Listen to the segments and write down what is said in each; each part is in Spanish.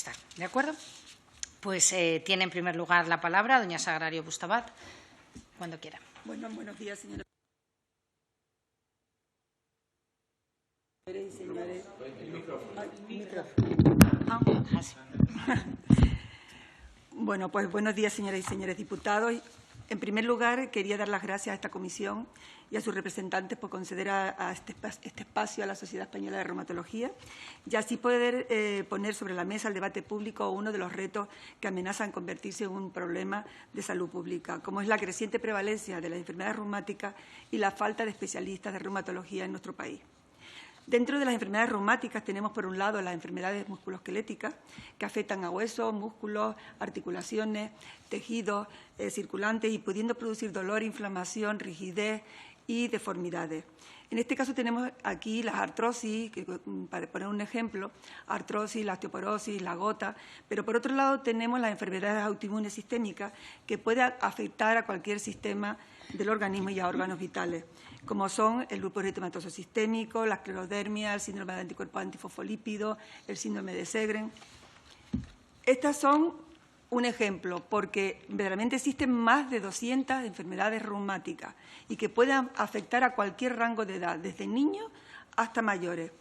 Está, ¿de acuerdo? Pues tiene en primer lugar la palabra doña Sagrario Bustabat, cuando quiera. Bueno, buenos días, señora. Señores. Bueno, pues buenos días, señoras y señores diputados. En primer lugar, quería dar las gracias a esta comisión y a sus representantes por conceder a este espacio a la Sociedad Española de Reumatología y así poder poner sobre la mesa el debate público uno de los retos que amenazan convertirse en un problema de salud pública, como es la creciente prevalencia de las enfermedades reumáticas y la falta de especialistas de reumatología en nuestro país. Dentro de las enfermedades reumáticas tenemos, por un lado, las enfermedades musculoesqueléticas, que afectan a huesos, músculos, articulaciones, tejidos circulantes y pudiendo producir dolor, inflamación, rigidez y deformidades. En este caso tenemos aquí las artrosis, para poner un ejemplo, artrosis, la osteoporosis, la gota, pero por otro lado tenemos las enfermedades autoinmunes sistémicas que pueden afectar a cualquier sistema del organismo y a órganos vitales, como son el lupus eritematoso sistémico, la esclerodermia, el síndrome de anticuerpos antifosfolípidos, el síndrome de Sjögren. Estas son un ejemplo, porque verdaderamente existen más de 200 enfermedades reumáticas y que pueden afectar a cualquier rango de edad, desde niños hasta mayores.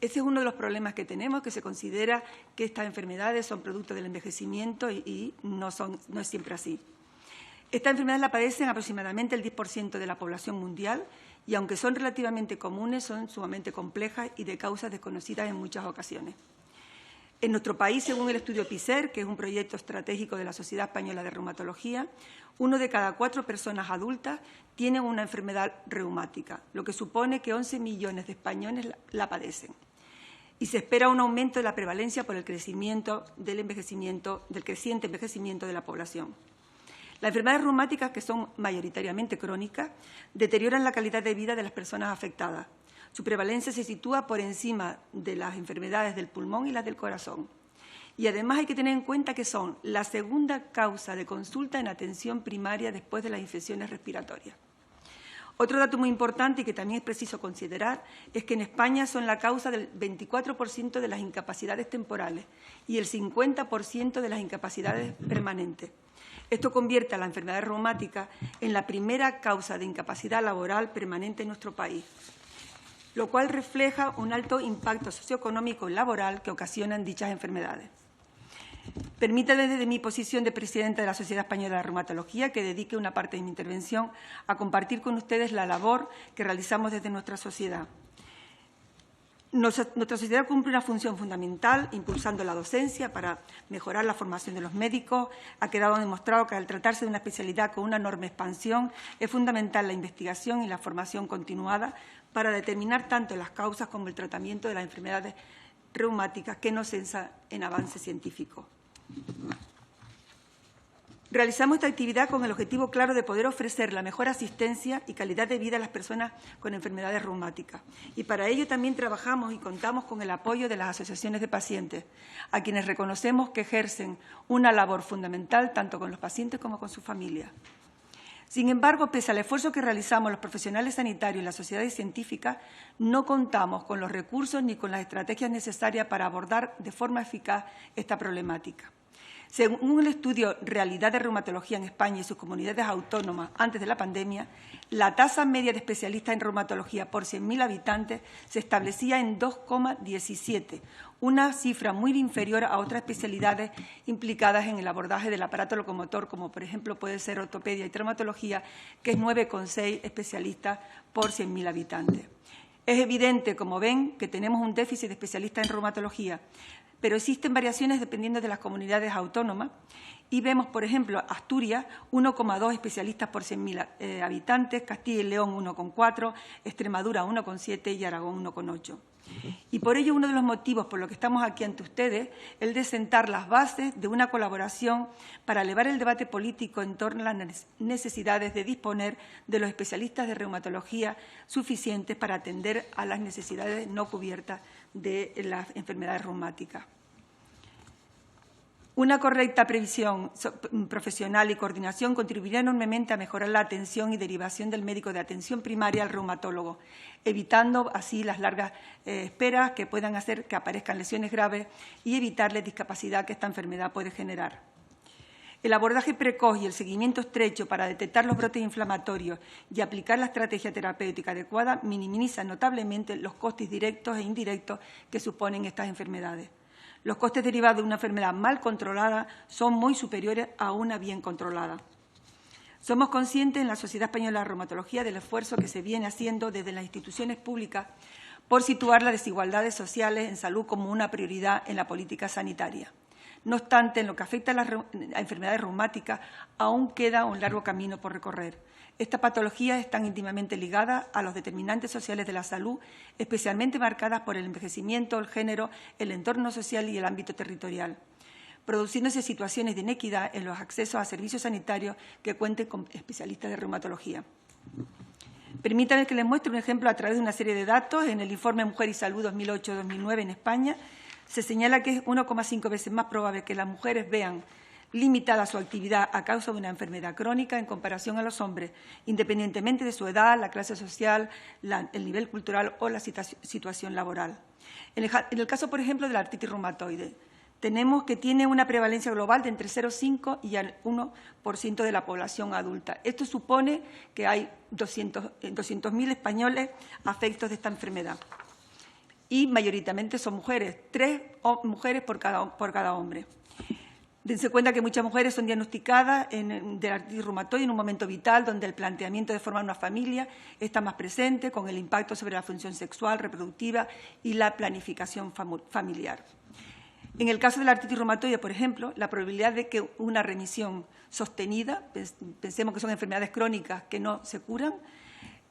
Ese es uno de los problemas que tenemos, que se considera que estas enfermedades son producto del envejecimiento y no es siempre así. Estas enfermedades la padecen aproximadamente el 10% de la población mundial y, aunque son relativamente comunes, son sumamente complejas y de causas desconocidas en muchas ocasiones. En nuestro país, según el estudio PISER, que es un proyecto estratégico de la Sociedad Española de Reumatología, 1 de cada 4 personas adultas tiene una enfermedad reumática, lo que supone que 11 millones de españoles la padecen. Y se espera un aumento de la prevalencia por el crecimiento del creciente envejecimiento de la población. Las enfermedades reumáticas, que son mayoritariamente crónicas, deterioran la calidad de vida de las personas afectadas. Su prevalencia se sitúa por encima de las enfermedades del pulmón y las del corazón. Y además hay que tener en cuenta que son la segunda causa de consulta en atención primaria después de las infecciones respiratorias. Otro dato muy importante y que también es preciso considerar es que en España son la causa del 24% de las incapacidades temporales y el 50% de las incapacidades permanentes. Esto convierte a la enfermedad reumática en la primera causa de incapacidad laboral permanente en nuestro país, lo cual refleja un alto impacto socioeconómico y laboral que ocasionan dichas enfermedades. Permítanme, desde mi posición de presidenta de la Sociedad Española de Reumatología, que dedique una parte de mi intervención a compartir con ustedes la labor que realizamos desde nuestra sociedad. Nuestra sociedad cumple una función fundamental impulsando la docencia para mejorar la formación de los médicos. Ha quedado demostrado que al tratarse de una especialidad con una enorme expansión es fundamental la investigación y la formación continuada para determinar tanto las causas como el tratamiento de las enfermedades reumáticas que no cesan en avance científico. Realizamos esta actividad con el objetivo claro de poder ofrecer la mejor asistencia y calidad de vida a las personas con enfermedades reumáticas. Y para ello también trabajamos y contamos con el apoyo de las asociaciones de pacientes, a quienes reconocemos que ejercen una labor fundamental tanto con los pacientes como con sus familias. Sin embargo, pese al esfuerzo que realizamos los profesionales sanitarios y las sociedades científicas, no contamos con los recursos ni con las estrategias necesarias para abordar de forma eficaz esta problemática. Según el estudio Realidad de Reumatología en España y sus comunidades autónomas antes de la pandemia, la tasa media de especialistas en reumatología por 100.000 habitantes se establecía en 2,17, una cifra muy inferior a otras especialidades implicadas en el abordaje del aparato locomotor, como por ejemplo puede ser ortopedia y traumatología, que es 9,6 especialistas por 100.000 habitantes. Es evidente, como ven, que tenemos un déficit de especialistas en reumatología, pero existen variaciones dependiendo de las comunidades autónomas y vemos, por ejemplo, Asturias, 1,2 especialistas por 100.000 habitantes, Castilla y León 1,4, Extremadura 1,7 y Aragón 1,8. Y por ello uno de los motivos por los que estamos aquí ante ustedes es el de sentar las bases de una colaboración para elevar el debate político en torno a las necesidades de disponer de los especialistas de reumatología suficientes para atender a las necesidades no cubiertas de las enfermedades reumáticas. Una correcta previsión profesional y coordinación contribuirá enormemente a mejorar la atención y derivación del médico de atención primaria al reumatólogo, evitando así las largas esperas que puedan hacer que aparezcan lesiones graves y evitar la discapacidad que esta enfermedad puede generar. El abordaje precoz y el seguimiento estrecho para detectar los brotes inflamatorios y aplicar la estrategia terapéutica adecuada minimizan notablemente los costes directos e indirectos que suponen estas enfermedades. Los costes derivados de una enfermedad mal controlada son muy superiores a una bien controlada. Somos conscientes en la Sociedad Española de Reumatología del esfuerzo que se viene haciendo desde las instituciones públicas por situar las desigualdades sociales en salud como una prioridad en la política sanitaria. No obstante, en lo que afecta a las enfermedades reumáticas, aún queda un largo camino por recorrer. Estas patologías están íntimamente ligadas a los determinantes sociales de la salud, especialmente marcadas por el envejecimiento, el género, el entorno social y el ámbito territorial, produciéndose situaciones de inequidad en los accesos a servicios sanitarios que cuenten con especialistas de reumatología. Permítanme que les muestre un ejemplo a través de una serie de datos. En el informe Mujer y Salud 2008-2009 en España se señala que es 1,5 veces más probable que las mujeres vean limitada su actividad a causa de una enfermedad crónica en comparación a los hombres, independientemente de su edad, la clase social, el nivel cultural o la situación laboral. En el caso, por ejemplo, de la artritis reumatoide, tenemos que tiene una prevalencia global de entre 0,5 y el 1% de la población adulta. Esto supone que hay 200.000 españoles afectos de esta enfermedad. Y mayoritariamente son mujeres, 3 mujeres por cada hombre. Dense cuenta que muchas mujeres son diagnosticadas de artritis reumatoide en un momento vital donde el planteamiento de formar una familia está más presente, con el impacto sobre la función sexual, reproductiva y la planificación familiar. En el caso de la artritis reumatoide, por ejemplo, la probabilidad de que una remisión sostenida, pensemos que son enfermedades crónicas que no se curan,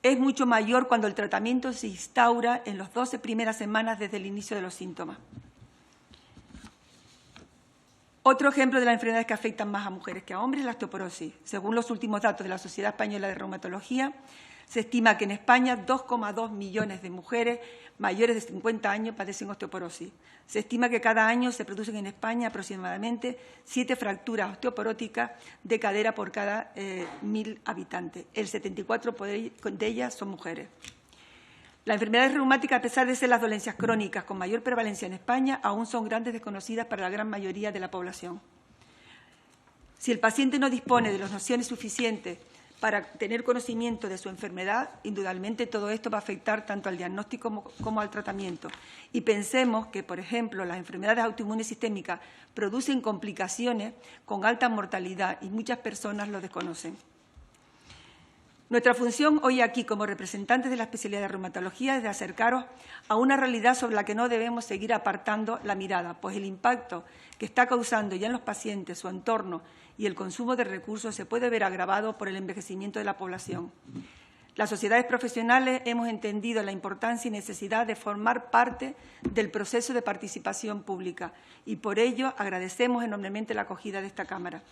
es mucho mayor cuando el tratamiento se instaura en las 12 primeras semanas desde el inicio de los síntomas. Otro ejemplo de las enfermedades que afectan más a mujeres que a hombres es la osteoporosis. Según los últimos datos de la Sociedad Española de Reumatología, se estima que en España 2,2 millones de mujeres mayores de 50 años padecen osteoporosis. Se estima que cada año se producen en España aproximadamente 7 fracturas osteoporóticas de cadera por cada 1.000 habitantes. El 74% de ellas son mujeres. Las enfermedades reumáticas, a pesar de ser las dolencias crónicas con mayor prevalencia en España, aún son grandes desconocidas para la gran mayoría de la población. Si el paciente no dispone de las nociones suficientes para tener conocimiento de su enfermedad, indudablemente todo esto va a afectar tanto al diagnóstico como al tratamiento. Y pensemos que, por ejemplo, las enfermedades autoinmunes sistémicas producen complicaciones con alta mortalidad y muchas personas lo desconocen. Nuestra función hoy aquí, como representantes de la especialidad de reumatología, es de acercaros a una realidad sobre la que no debemos seguir apartando la mirada, pues el impacto que está causando ya en los pacientes, su entorno y el consumo de recursos se puede ver agravado por el envejecimiento de la población. Las sociedades profesionales hemos entendido la importancia y necesidad de formar parte del proceso de participación pública y por ello agradecemos enormemente la acogida de esta Cámara.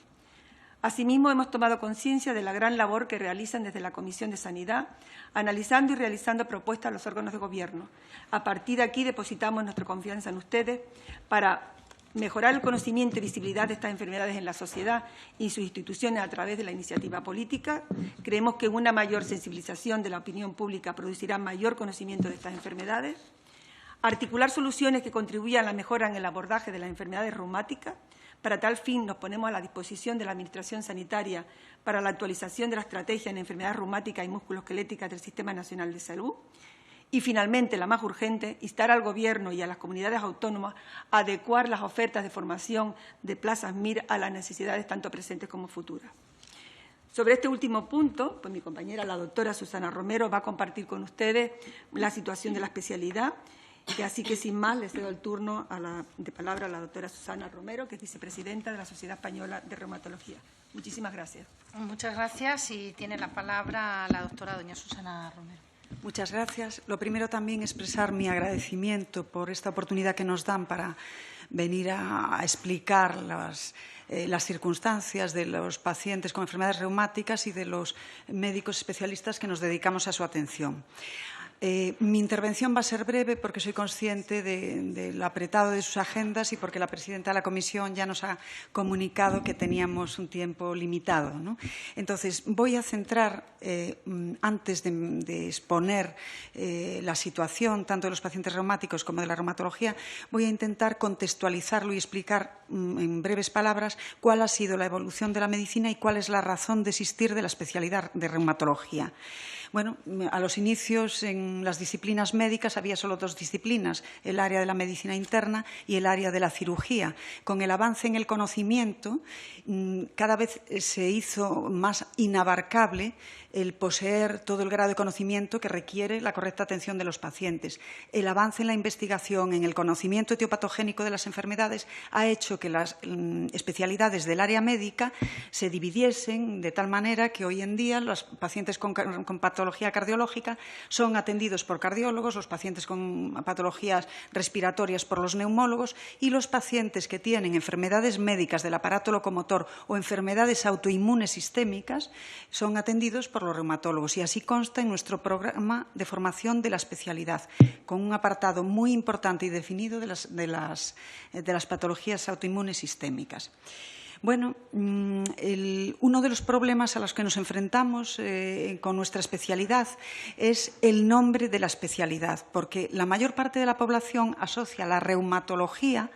Asimismo, hemos tomado conciencia de la gran labor que realizan desde la Comisión de Sanidad, analizando y realizando propuestas a los órganos de Gobierno. A partir de aquí, depositamos nuestra confianza en ustedes para mejorar el conocimiento y visibilidad de estas enfermedades en la sociedad y sus instituciones a través de la iniciativa política. Creemos que una mayor sensibilización de la opinión pública producirá mayor conocimiento de estas enfermedades. Articular soluciones que contribuyan a la mejora en el abordaje de las enfermedades reumáticas. Para tal fin, nos ponemos a la disposición de la Administración Sanitaria para la actualización de la estrategia en enfermedades reumáticas y musculoesqueléticas del Sistema Nacional de Salud. Y, finalmente, la más urgente, instar al Gobierno y a las comunidades autónomas a adecuar las ofertas de formación de plazas MIR a las necesidades tanto presentes como futuras. Sobre este último punto, pues mi compañera, la doctora Susana Romero, va a compartir con ustedes la situación de la especialidad. Así que, sin más, le cedo el turno de palabra a la doctora Susana Romero, que es vicepresidenta de la Sociedad Española de Reumatología. Muchísimas gracias. Muchas gracias. Y tiene la palabra la doctora doña Susana Romero. Muchas gracias. Lo primero también expresar mi agradecimiento por esta oportunidad que nos dan para venir a explicar las circunstancias de los pacientes con enfermedades reumáticas y de los médicos especialistas que nos dedicamos a su atención. Mi intervención va a ser breve porque soy consciente de lo apretado de sus agendas y porque la presidenta de la Comisión ya nos ha comunicado que teníamos un tiempo limitado, ¿no? Entonces, voy a centrar, antes de exponer la situación tanto de los pacientes reumáticos como de la reumatología, voy a intentar contextualizarlo y explicar en breves palabras cuál ha sido la evolución de la medicina y cuál es la razón de existir de la especialidad de reumatología. Bueno, a los inicios en las disciplinas médicas había solo dos disciplinas, el área de la medicina interna y el área de la cirugía. Con el avance en el conocimiento, cada vez se hizo más inabarcable el poseer todo el grado de conocimiento que requiere la correcta atención de los pacientes. El avance en la investigación, en el conocimiento etiopatogénico de las enfermedades, ha hecho que las especialidades del área médica se dividiesen de tal manera que hoy en día los pacientes con patología cardiológica son atendidos por cardiólogos, los pacientes con patologías respiratorias por los neumólogos y los pacientes que tienen enfermedades médicas del aparato locomotor o enfermedades autoinmunes sistémicas son atendidos por los reumatólogos, y así consta en nuestro programa de formación de la especialidad, con un apartado muy importante y definido de las patologías autoinmunes sistémicas. Bueno, uno de los problemas a los que nos enfrentamos con nuestra especialidad es el nombre de la especialidad, porque la mayor parte de la población asocia la reumatología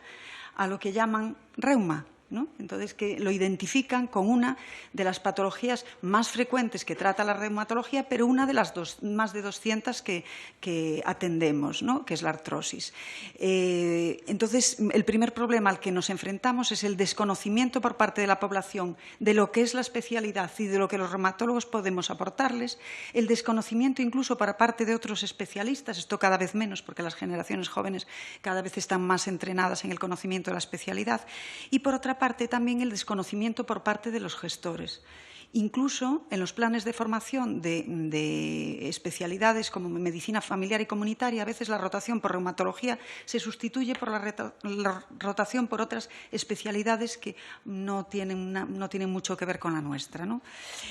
a lo que llaman reuma, ¿no? Entonces, que lo identifican con una de las patologías más frecuentes que trata la reumatología, pero una de las más de 200 que atendemos, ¿no? Que es la artrosis. Entonces, el primer problema al que nos enfrentamos es el desconocimiento por parte de la población de lo que es la especialidad y de lo que los reumatólogos podemos aportarles, el desconocimiento incluso por parte de otros especialistas, esto cada vez menos porque las generaciones jóvenes cada vez están más entrenadas en el conocimiento de la especialidad, y por otra parte también el desconocimiento por parte de los gestores. Incluso en los planes de formación de especialidades como medicina familiar y comunitaria, a veces la rotación por reumatología se sustituye por la rotación por otras especialidades que no tienen mucho que ver con la nuestra, ¿no?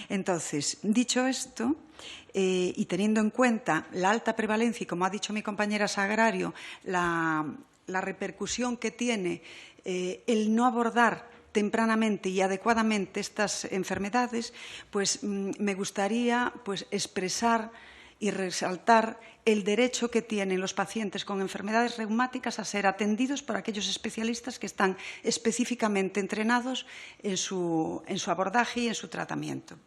Entonces, dicho esto, y teniendo en cuenta la alta prevalencia y, como ha dicho mi compañera Sagrario, la repercusión que tiene el no abordar tempranamente y adecuadamente estas enfermedades, pues me gustaría expresar y resaltar el derecho que tienen los pacientes con enfermedades reumáticas a ser atendidos por aquellos especialistas que están específicamente entrenados en su abordaje y en su tratamiento.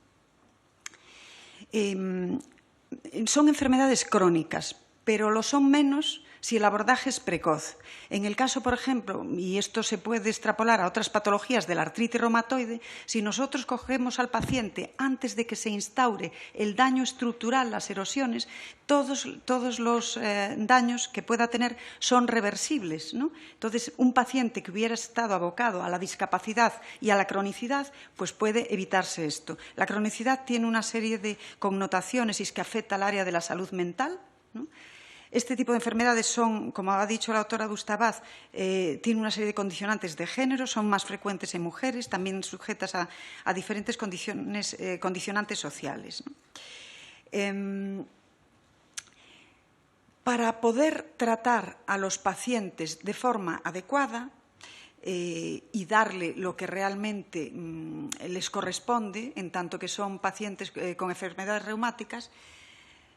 Son enfermedades crónicas, pero lo son menos si el abordaje es precoz. En el caso, por ejemplo, y esto se puede extrapolar a otras patologías de la artritis reumatoide, si nosotros cogemos al paciente antes de que se instaure el daño estructural, las erosiones, todos los daños que pueda tener son reversibles, ¿no? Entonces, un paciente que hubiera estado abocado a la discapacidad y a la cronicidad, pues puede evitarse esto. La cronicidad tiene una serie de connotaciones y es que afecta al área de la salud mental, ¿no? Este tipo de enfermedades son, como ha dicho la doctora Bustabat, tienen una serie de condicionantes de género, son más frecuentes en mujeres, también sujetas a diferentes condicionantes sociales, ¿no? Para poder tratar a los pacientes de forma adecuada y darle lo que realmente les corresponde, en tanto que son pacientes con enfermedades reumáticas,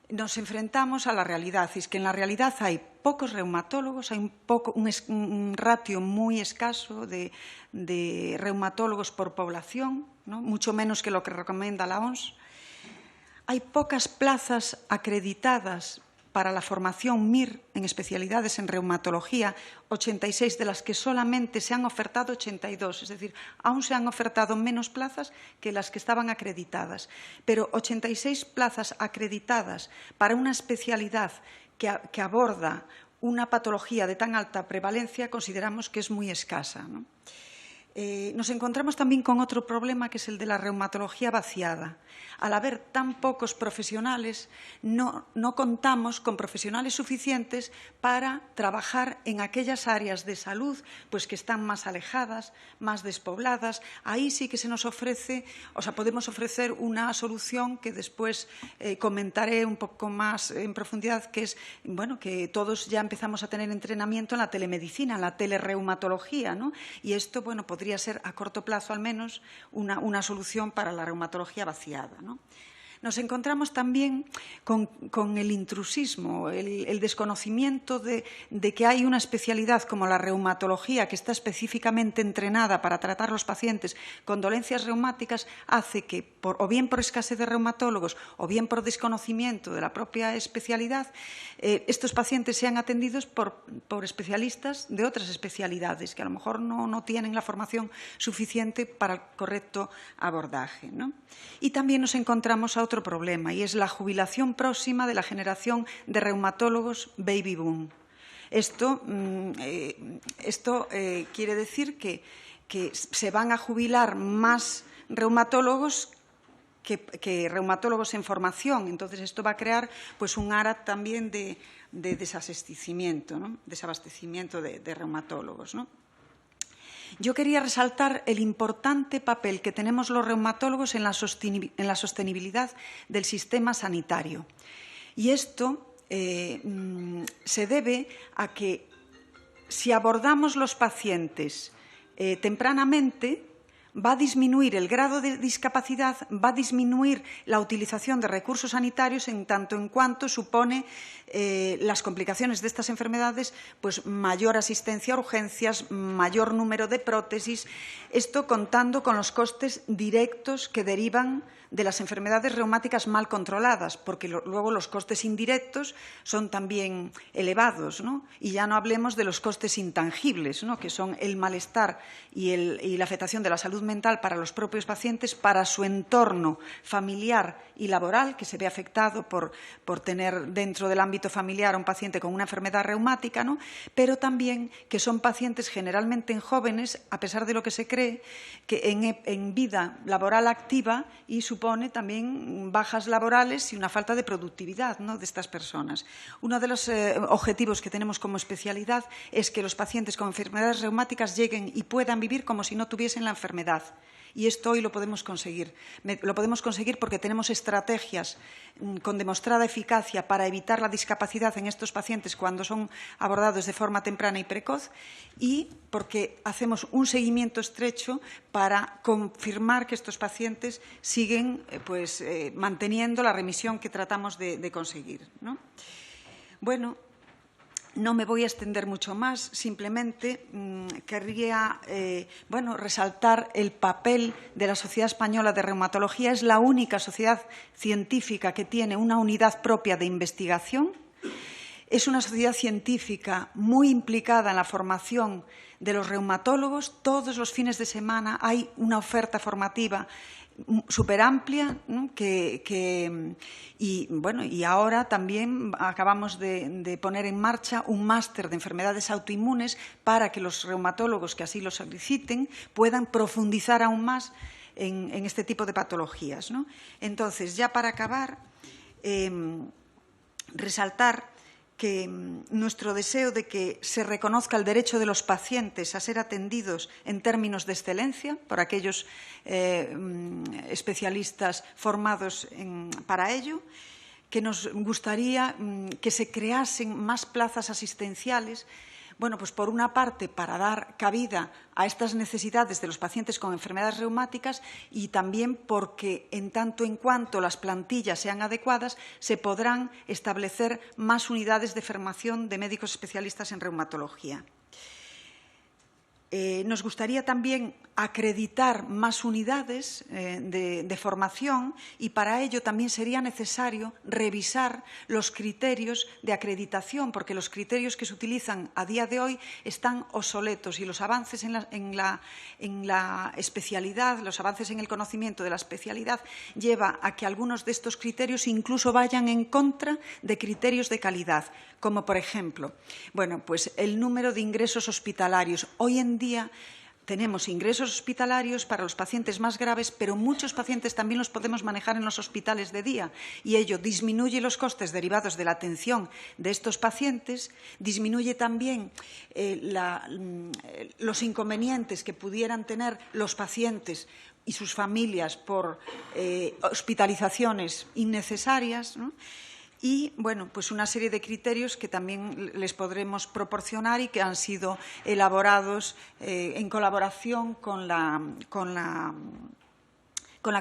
nos enfrentamos a la realidad, y es que en la realidad hay pocos reumatólogos, hay un ratio muy escaso de reumatólogos por población, ¿no? Mucho menos que lo que recomienda la OMS. Hay pocas plazas acreditadas para la formación MIR en especialidades en reumatología, 86, de las que solamente se han ofertado 82, es decir, aún se han ofertado menos plazas que las que estaban acreditadas. Pero 86 plazas acreditadas para una especialidad que aborda una patología de tan alta prevalencia consideramos que es muy escasa, ¿no? Nos encontramos también con otro problema, que es el de la reumatología vaciada. Al haber tan pocos profesionales, no contamos con profesionales suficientes para trabajar en aquellas áreas de salud pues, que están más alejadas, más despobladas. Ahí sí que se nos ofrece, podemos ofrecer una solución que después comentaré un poco más en profundidad, que es que todos ya empezamos a tener entrenamiento en la telemedicina, en la telereumatología, ¿no? Y esto, podría ser a corto plazo al menos una solución para la reumatología vaciada, ¿no? Nos encontramos también con el intrusismo, el desconocimiento de que hay una especialidad como la reumatología que está específicamente entrenada para tratar a los pacientes con dolencias reumáticas, hace que, o bien por escasez de reumatólogos o bien por desconocimiento de la propia especialidad, estos pacientes sean atendidos por especialistas de otras especialidades que a lo mejor no tienen la formación suficiente para el correcto abordaje, ¿no? Y también nos encontramos a otro problema, y es la jubilación próxima de la generación de reumatólogos baby boom. Esto quiere decir que se van a jubilar más reumatólogos que reumatólogos en formación. Entonces, esto va a crear pues, un área también de desabastecimiento, ¿no? Desabastecimiento de reumatólogos, ¿no? Yo quería resaltar el importante papel que tenemos los reumatólogos en la sostenibilidad del sistema sanitario. Y esto se debe a que si abordamos los pacientes tempranamente, va a disminuir el grado de discapacidad, va a disminuir la utilización de recursos sanitarios en tanto en cuanto supone las complicaciones de estas enfermedades, pues mayor asistencia a urgencias, mayor número de prótesis, esto contando con los costes directos que derivan de las enfermedades reumáticas mal controladas, porque luego los costes indirectos son también elevados, ¿no? Y ya no hablemos de los costes intangibles, ¿no? Que son el malestar y la afectación de la salud mental para los propios pacientes, para su entorno familiar y laboral, que se ve afectado por tener dentro del ámbito familiar a un paciente con una enfermedad reumática, ¿no? Pero también que son pacientes generalmente en jóvenes, a pesar de lo que se cree, que en vida laboral activa y supone también bajas laborales y una falta de productividad, ¿no? De estas personas. Uno de los objetivos que tenemos como especialidad es que los pacientes con enfermedades reumáticas lleguen y puedan vivir como si no tuviesen la enfermedad. Y esto hoy lo podemos conseguir. Lo podemos conseguir porque tenemos estrategias con demostrada eficacia para evitar la discapacidad en estos pacientes cuando son abordados de forma temprana y precoz, y porque hacemos un seguimiento estrecho para confirmar que estos pacientes siguen manteniendo la remisión que tratamos de conseguir, ¿no? Bueno, no me voy a extender mucho más, simplemente querría resaltar el papel de la Sociedad Española de Reumatología. Es la única sociedad científica que tiene una unidad propia de investigación. Es una sociedad científica muy implicada en la formación de los reumatólogos. Todos los fines de semana hay una oferta formativa súper amplia, ¿no? Y ahora también acabamos de poner en marcha un máster de enfermedades autoinmunes para que los reumatólogos que así lo soliciten puedan profundizar aún más en este tipo de patologías, ¿no? Entonces, ya para acabar, resaltar que nuestro deseo de que se reconozca el derecho de los pacientes a ser atendidos en términos de excelencia por aquellos especialistas formados para ello, que nos gustaría que se creasen más plazas asistenciales. Bueno, pues por una parte para dar cabida a estas necesidades de los pacientes con enfermedades reumáticas, y también porque en tanto en cuanto las plantillas sean adecuadas se podrán establecer más unidades de formación de médicos especialistas en reumatología. Nos gustaría también acreditar más unidades de formación, y para ello también sería necesario revisar los criterios de acreditación, porque los criterios que se utilizan a día de hoy están obsoletos, y los avances en la especialidad, los avances en el conocimiento de la especialidad lleva a que algunos de estos criterios incluso vayan en contra de criterios de calidad, como por ejemplo, el número de ingresos hospitalarios. Hoy en día tenemos ingresos hospitalarios para los pacientes más graves, pero muchos pacientes también los podemos manejar en los hospitales de día y ello disminuye los costes derivados de la atención de estos pacientes, disminuye también los inconvenientes que pudieran tener los pacientes y sus familias por hospitalizaciones innecesarias, ¿no? Y, bueno, pues una serie de criterios que también les podremos proporcionar y que han sido elaborados en colaboración con la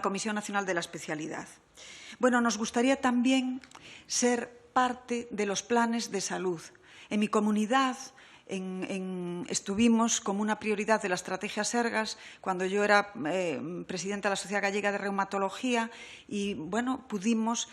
Comisión Nacional de la Especialidad. Bueno, nos gustaría también ser parte de los planes de salud. En mi comunidad estuvimos como una prioridad de la estrategia Sergas cuando yo era presidenta de la Sociedad Gallega de Reumatología y, bueno, pudimos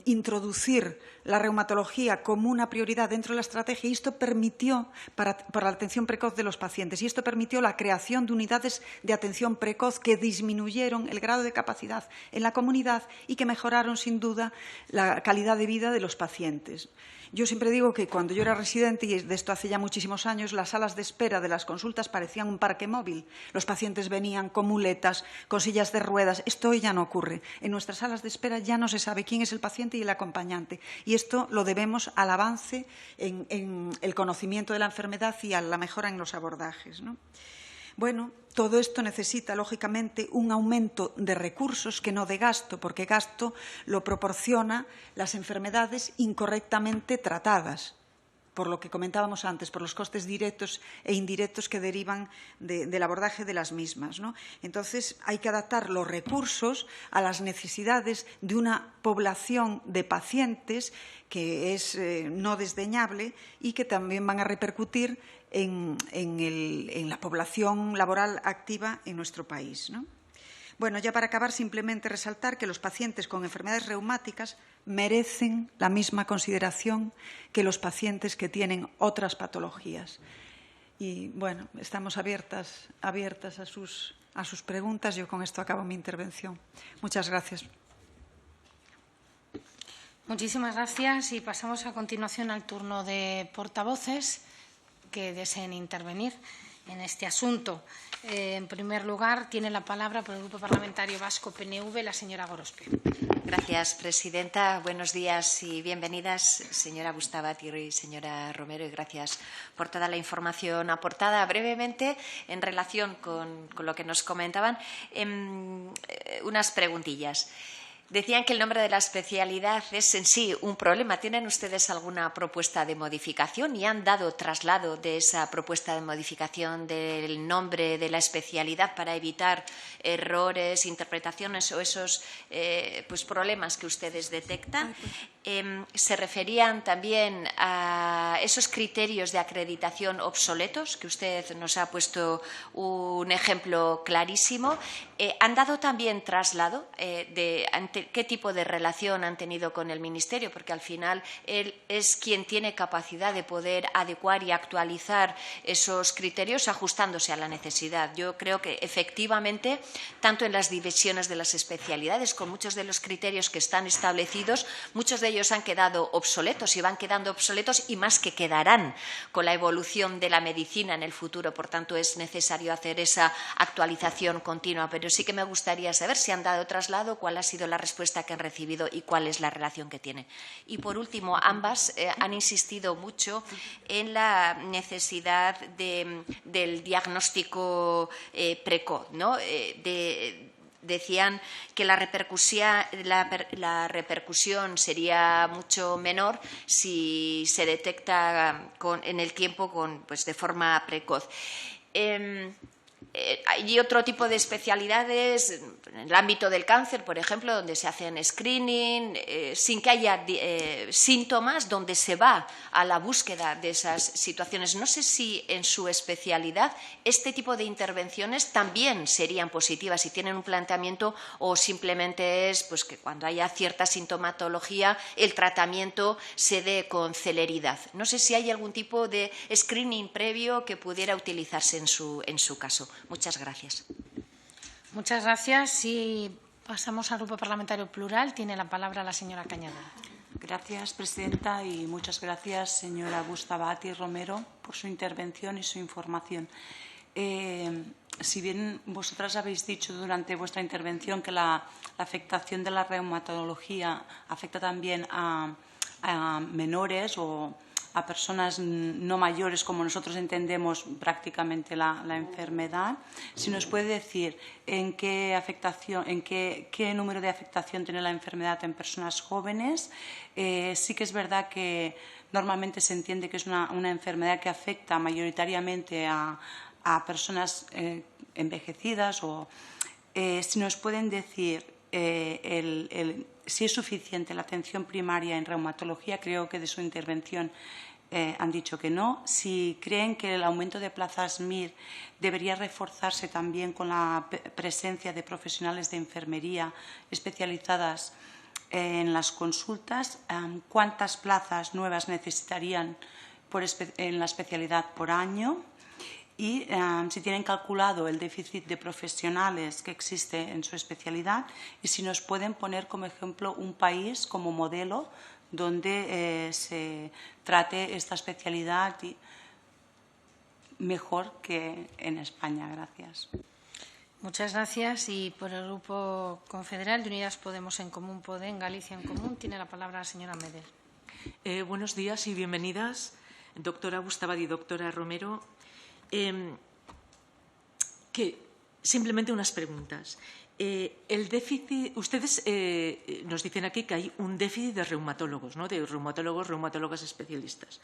introducir la reumatología como una prioridad dentro de la estrategia y esto permitió, para la atención precoz de los pacientes, y esto permitió la creación de unidades de atención precoz que disminuyeron el grado de capacidad en la comunidad y que mejoraron, sin duda, la calidad de vida de los pacientes. Yo siempre digo que cuando yo era residente, y de esto hace ya muchísimos años, las salas de espera de las consultas parecían un parque móvil. Los pacientes venían con muletas, con sillas de ruedas. Esto hoy ya no ocurre. En nuestras salas de espera ya no se sabe quién es el paciente y el acompañante. Y esto lo debemos al avance en el conocimiento de la enfermedad y a la mejora en los abordajes, ¿no? Bueno, todo esto necesita, lógicamente, un aumento de recursos que no de gasto, porque gasto lo proporciona las enfermedades incorrectamente tratadas, por lo que comentábamos antes, por los costes directos e indirectos que derivan del abordaje de las mismas, ¿no? Entonces, hay que adaptar los recursos a las necesidades de una población de pacientes que es no desdeñable y que también van a repercutir en la población laboral activa en nuestro país, ¿no? Bueno, ya para acabar, simplemente resaltar que los pacientes con enfermedades reumáticas merecen la misma consideración que los pacientes que tienen otras patologías. Y, bueno, estamos abiertas a sus preguntas. Yo con esto acabo mi intervención. Muchas gracias. Muchísimas gracias y pasamos a continuación al turno de portavoces que deseen intervenir en este asunto. En primer lugar, tiene la palabra por el Grupo Parlamentario Vasco PNV la señora Gorospe. Gracias, presidenta. Buenos días y bienvenidas, señora Bustabat y señora Romero, y gracias por toda la información aportada. Brevemente, en relación con lo que nos comentaban, unas preguntillas. Decían que el nombre de la especialidad es en sí un problema. ¿Tienen ustedes alguna propuesta de modificación y han dado traslado de esa propuesta de modificación del nombre de la especialidad para evitar errores, interpretaciones o esos problemas que ustedes detectan? Se referían también a esos criterios de acreditación obsoletos, que usted nos ha puesto un ejemplo clarísimo. ¿Han dado también traslado de qué tipo de relación han tenido con el Ministerio? Porque al final él es quien tiene capacidad de poder adecuar y actualizar esos criterios ajustándose a la necesidad. Yo creo que efectivamente, tanto en las divisiones de las especialidades, con muchos de los criterios que están establecidos, muchos de ellos han quedado obsoletos y van quedando obsoletos y más que quedarán con la evolución de la medicina en el futuro. Por tanto, es necesario hacer esa actualización continua. Pero sí que me gustaría saber si han dado traslado, cuál ha sido la respuesta que han recibido y cuál es la relación que tienen. Y, por último, ambas han insistido mucho en la necesidad del diagnóstico precoz, ¿no? Decían que la repercusión sería mucho menor si se detecta en el tiempo de forma precoz. Hay otro tipo de especialidades en el ámbito del cáncer, por ejemplo, donde se hacen screening sin que haya síntomas, donde se va a la búsqueda de esas situaciones. No sé si en su especialidad este tipo de intervenciones también serían positivas, si tienen un planteamiento, o simplemente es que cuando haya cierta sintomatología el tratamiento se dé con celeridad. No sé si hay algún tipo de screening previo que pudiera utilizarse en su caso. Muchas gracias. Muchas gracias. Y pasamos al Grupo Parlamentario Plural. Tiene la palabra la señora Cañada. Gracias, presidenta, y muchas gracias, señora Bustabat y Romero, por su intervención y su información. Si bien vosotras habéis dicho durante vuestra intervención que la afectación de la reumatología afecta también a menores o a personas no mayores, como nosotros entendemos prácticamente la enfermedad, si nos puede decir en qué número de afectación tiene la enfermedad en personas jóvenes. Sí que es verdad que normalmente se entiende que es una enfermedad que afecta mayoritariamente a personas envejecidas, o si nos pueden decir si es suficiente la atención primaria en reumatología. Creo que de su intervención han dicho que no. Si creen que el aumento de plazas MIR debería reforzarse también con la presencia de profesionales de enfermería especializadas en las consultas, cuántas plazas nuevas necesitarían en la especialidad por año, y si tienen calculado el déficit de profesionales que existe en su especialidad, y si nos pueden poner como ejemplo un país como modelo donde se trate esta especialidad mejor que en España. Gracias. Muchas gracias. Y por el Grupo Confederal de Unidas Podemos en Común Podem, Galicia en Común, tiene la palabra la señora Medel. Buenos días y bienvenidas, doctora Bustabad y doctora Romero. Simplemente unas preguntas. El déficit, ustedes nos dicen aquí que hay un déficit de reumatólogos, ¿no? De reumatólogas especialistas.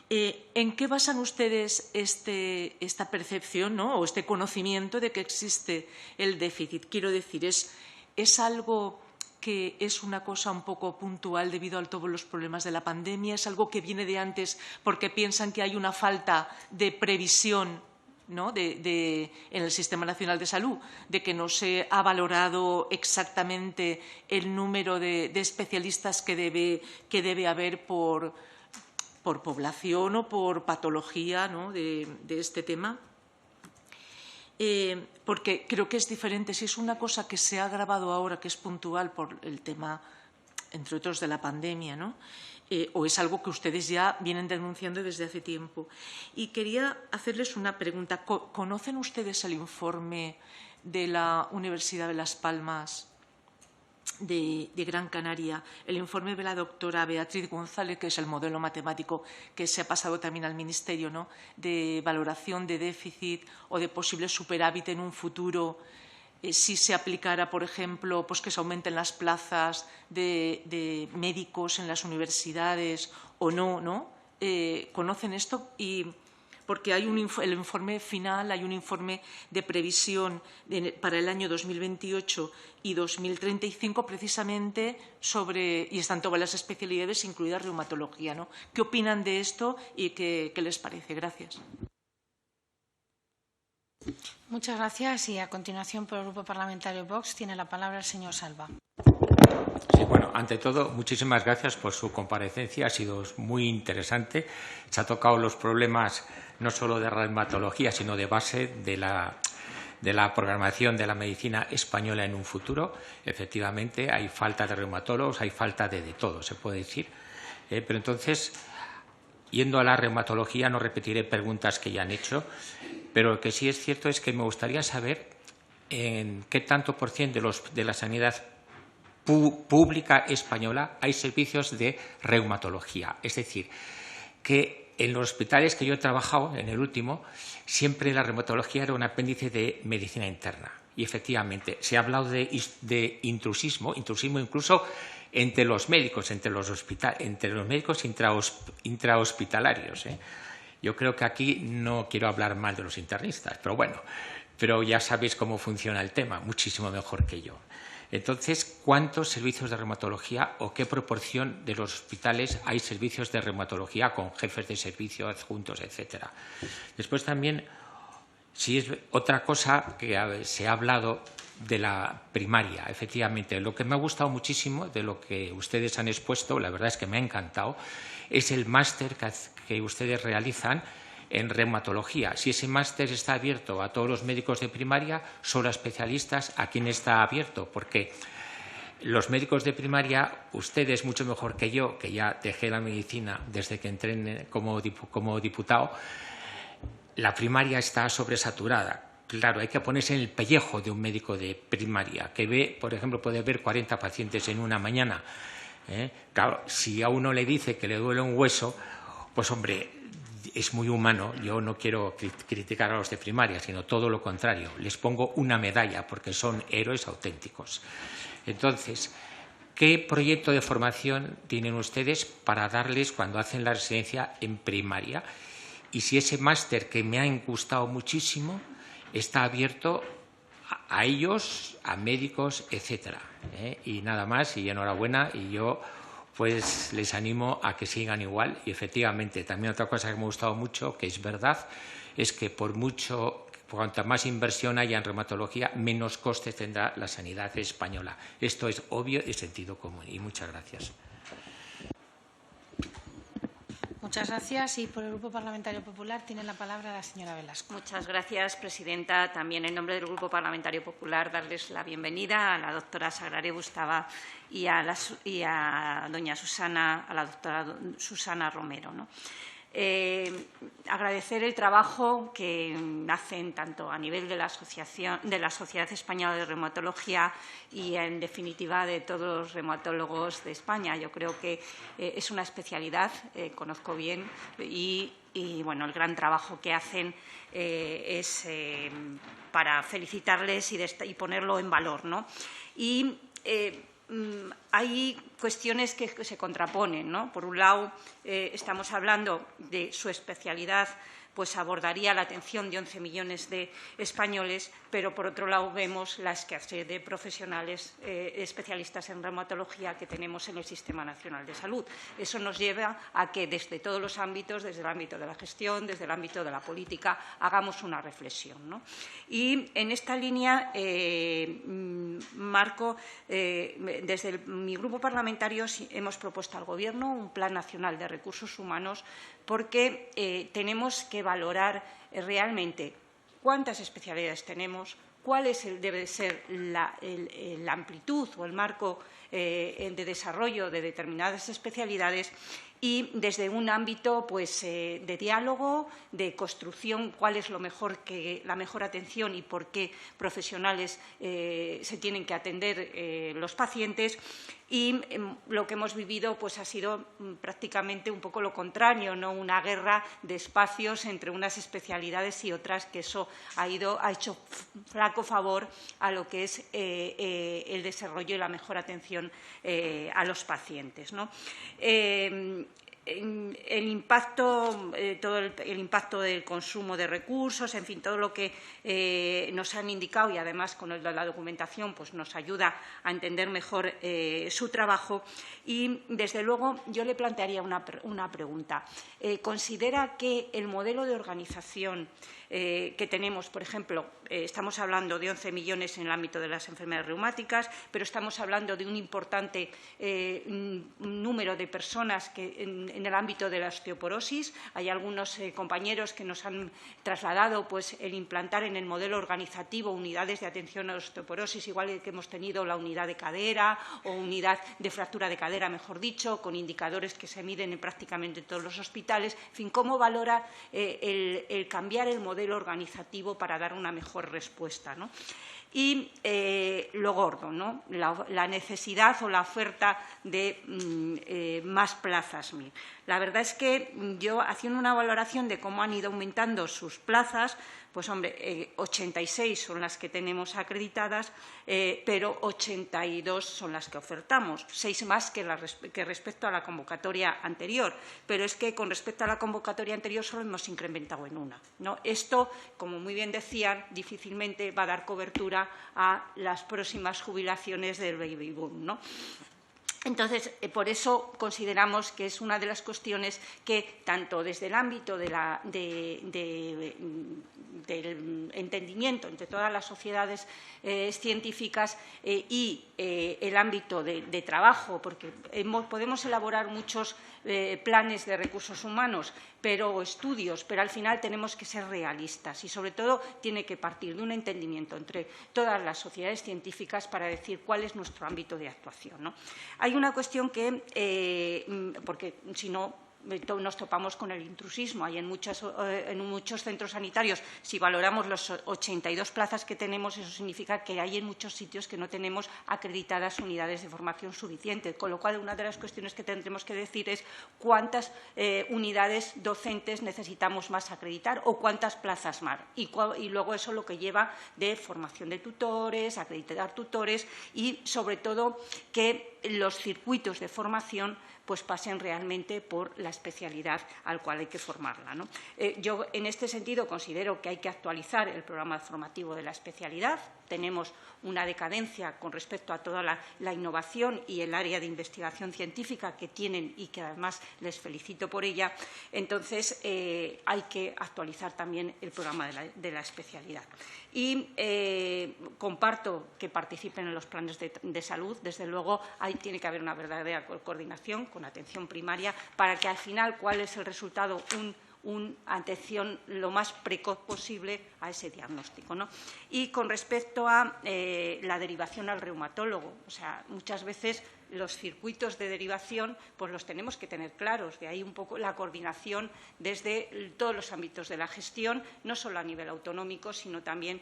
¿En qué basan ustedes esta percepción, ¿no? O este conocimiento de que existe el déficit? Quiero decir, ¿es algo que es una cosa un poco puntual debido a todos los problemas de la pandemia? ¿Es algo que viene de antes porque piensan que hay una falta de previsión, ¿no? en el Sistema Nacional de Salud, de que no se ha valorado exactamente el número de especialistas que debe haber por población o por patología, ¿no? de este tema? Porque creo que es diferente. Si es una cosa que se ha agravado ahora, que es puntual por el tema, entre otros, de la pandemia, ¿no? O es algo que ustedes ya vienen denunciando desde hace tiempo. Y quería hacerles una pregunta. ¿Conocen ustedes el informe de la Universidad de Las Palmas de Gran Canaria, el informe de la doctora Beatriz González, que es el modelo matemático que se ha pasado también al Ministerio, ¿no? De valoración de déficit o de posible superávit en un futuro, si se aplicara, por ejemplo, pues que se aumenten las plazas de médicos en las universidades o no, ¿no? ¿Conocen esto? Y porque hay el informe final, hay un informe de previsión para el año 2028 y 2035 precisamente sobre, y están todas las especialidades, incluida reumatología, ¿no? ¿Qué opinan de esto y qué les parece? Gracias. Muchas gracias. Y a continuación, por el Grupo Parlamentario Vox, tiene la palabra el señor Salva. Sí, bueno, ante todo, muchísimas gracias por su comparecencia. Ha sido muy interesante. Se ha tocado los problemas no solo de reumatología, sino de base de la programación de la medicina española en un futuro. Efectivamente, hay falta de reumatólogos, hay falta de todo, se puede decir. Pero entonces, yendo a la reumatología, no repetiré preguntas que ya han hecho, pero lo que sí es cierto es que me gustaría saber en qué tanto por ciento de la sanidad pública española hay servicios de reumatología. Es decir, que en los hospitales que yo he trabajado, en el último, siempre la reumatología era un apéndice de medicina interna. Y efectivamente, se ha hablado de intrusismo incluso entre los médicos, entre los médicos intrahospitalarios. Yo creo que aquí no quiero hablar mal de los internistas, pero bueno, pero ya sabéis cómo funciona el tema, muchísimo mejor que yo. Entonces, ¿cuántos servicios de reumatología o qué proporción de los hospitales hay servicios de reumatología con jefes de servicio adjuntos, etcétera? Después también, si es otra cosa que se ha hablado de la primaria. Efectivamente, lo que me ha gustado muchísimo de lo que ustedes han expuesto, la verdad es que me ha encantado, es el máster que ustedes realizan en reumatología. Si ese máster está abierto a todos los médicos de primaria, solo a especialistas, ¿a quién está abierto? Porque los médicos de primaria, ustedes mucho mejor que yo, que ya dejé la medicina desde que entré como diputado, la primaria está sobresaturada. Claro, hay que ponerse en el pellejo de un médico de primaria que ve, por ejemplo, puede ver 40 pacientes en una mañana. Claro, si a uno le dice que le duele un hueso, pues hombre, es muy humano. Yo no quiero criticar a los de primaria, sino todo lo contrario. Les pongo una medalla porque son héroes auténticos. Entonces, ¿qué proyecto de formación tienen ustedes para darles cuando hacen la residencia en primaria? Y si ese máster, que me ha gustado muchísimo, está abierto a ellos, a médicos, etcétera. Y nada más, y enhorabuena, y yo pues les animo a que sigan igual. Y efectivamente, también otra cosa que me ha gustado mucho, que es verdad, es que cuanta más inversión haya en reumatología, menos coste tendrá la sanidad española. Esto es obvio y sentido común. Y muchas gracias. Muchas gracias. Y por el Grupo Parlamentario Popular tiene la palabra la señora Velasco. Muchas gracias, presidenta. También en nombre del Grupo Parlamentario Popular darles la bienvenida a la doctora Sagrario Bustava y a doña Susana, a la doctora Susana Romero, ¿no? Agradecer el trabajo que hacen tanto a nivel de la Sociedad Española de Reumatología y, en definitiva, de todos los reumatólogos de España. Yo creo que es una especialidad, conozco bien, y bueno, el gran trabajo que hacen es para felicitarles y ponerlo en valor, ¿no? Y hay cuestiones que se contraponen, ¿no? Por un lado, estamos hablando de su especialidad, pues abordaría la atención de 11 millones de españoles, pero por otro lado vemos la escasez de profesionales especialistas en reumatología que tenemos en el Sistema Nacional de Salud. Eso nos lleva a que desde todos los ámbitos, desde el ámbito de la gestión, desde el ámbito de la política, hagamos una reflexión, ¿no? Y en esta línea, Marco, desde mi grupo parlamentario hemos propuesto al Gobierno un Plan Nacional de Recursos Humanos porque tenemos que valorar realmente cuántas especialidades tenemos, cuál debe ser la amplitud o el marco de desarrollo de determinadas especialidades y desde un ámbito pues, de diálogo, de construcción, cuál es la mejor atención y por qué profesionales se tienen que atender los pacientes. Y lo que hemos vivido pues, ha sido prácticamente un poco lo contrario, ¿no? Una guerra de espacios entre unas especialidades y otras, que eso ha hecho flaco favor a lo que es el desarrollo y la mejor atención a los pacientes, ¿no? El impacto, todo el impacto del consumo de recursos, en fin, todo lo que nos han indicado y además con la documentación pues nos ayuda a entender mejor su trabajo. Y, desde luego, yo le plantearía una pregunta. ¿Considera que el modelo de organización que tenemos, por ejemplo, estamos hablando de 11 millones en el ámbito de las enfermedades reumáticas, pero estamos hablando de un importante número de personas que en el ámbito de la osteoporosis? Hay algunos compañeros que nos han trasladado pues, el implantar en el modelo organizativo unidades de atención a la osteoporosis, igual que hemos tenido la unidad de cadera o unidad de fractura de cadera, mejor dicho, con indicadores que se miden en prácticamente todos los hospitales. En fin, ¿cómo valora el cambiar el modelo organizativo para dar una mejor respuesta, ¿no? Y lo gordo, ¿no? La necesidad o la oferta de más plazas. La verdad es que yo, haciendo una valoración de cómo han ido aumentando sus plazas, pues hombre, 86 son las que tenemos acreditadas, pero 82 son las que ofertamos, 6 más que respecto a la convocatoria anterior. Pero es que con respecto a la convocatoria anterior solo hemos incrementado en una, ¿no? Esto, como muy bien decían, difícilmente va a dar cobertura a las próximas jubilaciones del baby boom, ¿no? Entonces, por eso consideramos que es una de las cuestiones que, tanto desde el ámbito del entendimiento entre todas las sociedades científicas y el ámbito de trabajo, porque podemos elaborar muchos planes de recursos humanos o estudios, pero al final tenemos que ser realistas y, sobre todo, tiene que partir de un entendimiento entre todas las sociedades científicas para decir cuál es nuestro ámbito de actuación, ¿no? Hay una cuestión que, porque si no nos topamos con el intrusismo. Hay en muchos centros sanitarios, si valoramos los 82 plazas que tenemos, eso significa que hay en muchos sitios que no tenemos acreditadas unidades de formación suficiente, con lo cual una de las cuestiones que tendremos que decir es cuántas unidades docentes necesitamos más acreditar o cuántas plazas más. Y luego eso lo que lleva de formación de tutores, acreditar tutores y, sobre todo, que los circuitos de formación pues pasen realmente por la especialidad al cual hay que formarla, ¿no? Yo, en este sentido, considero que hay que actualizar el programa formativo de la especialidad. Tenemos una decadencia con respecto a toda la innovación y el área de investigación científica que tienen y que, además, les felicito por ella. Entonces, hay que actualizar también el programa de la especialidad. Y comparto que participen en los planes de salud. Desde luego, ahí tiene que haber una verdadera coordinación con atención primaria para que, al final, ¿cuál es el resultado? Una atención lo más precoz posible a ese diagnóstico, ¿no? Y con respecto a la derivación al reumatólogo, o sea, muchas veces los circuitos de derivación pues los tenemos que tener claros, de ahí un poco la coordinación desde todos los ámbitos de la gestión, no solo a nivel autonómico, sino también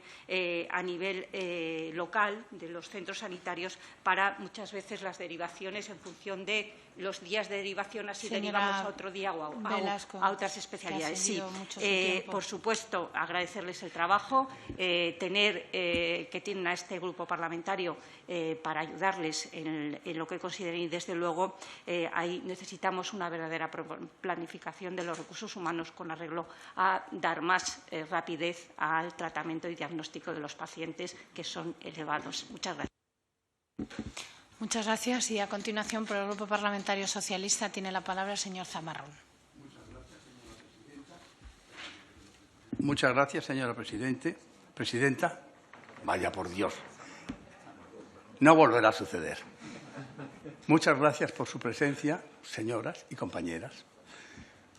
a nivel local de los centros sanitarios, para muchas veces las derivaciones en función de los días de derivación, así derivamos a otro día o a otras especialidades. Sí, por supuesto, agradecerles el trabajo, que tienen a este grupo parlamentario para ayudarles en lo que consideren, y, desde luego, ahí necesitamos una verdadera planificación de los recursos humanos con arreglo a dar más rapidez al tratamiento y diagnóstico de los pacientes, que son elevados. Muchas gracias. Muchas gracias. Y, a continuación, por el Grupo Parlamentario Socialista, tiene la palabra el señor Zamarrón. Muchas gracias, señora presidenta. Vaya por Dios. No volverá a suceder. Muchas gracias por su presencia, señoras y compañeras.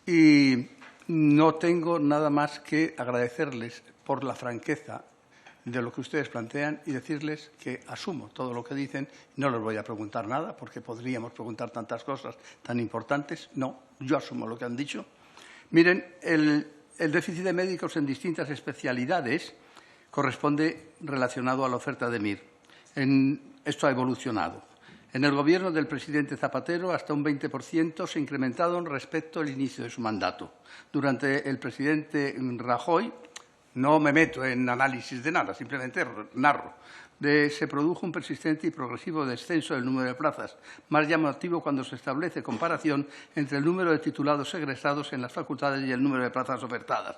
Y no tengo nada más que agradecerles por la franqueza de lo que ustedes plantean y decirles que asumo todo lo que dicen. No les voy a preguntar nada, porque podríamos preguntar tantas cosas tan importantes. No, yo asumo lo que han dicho. Miren, el déficit de médicos en distintas especialidades corresponde relacionado a la oferta de MIR. Esto ha evolucionado. En el Gobierno del presidente Zapatero, hasta un 20% se ha incrementado respecto al inicio de su mandato. Durante el presidente Rajoy, no me meto en análisis de nada, simplemente narro, se produjo un persistente y progresivo descenso del número de plazas, más llamativo cuando se establece comparación entre el número de titulados egresados en las facultades y el número de plazas ofertadas.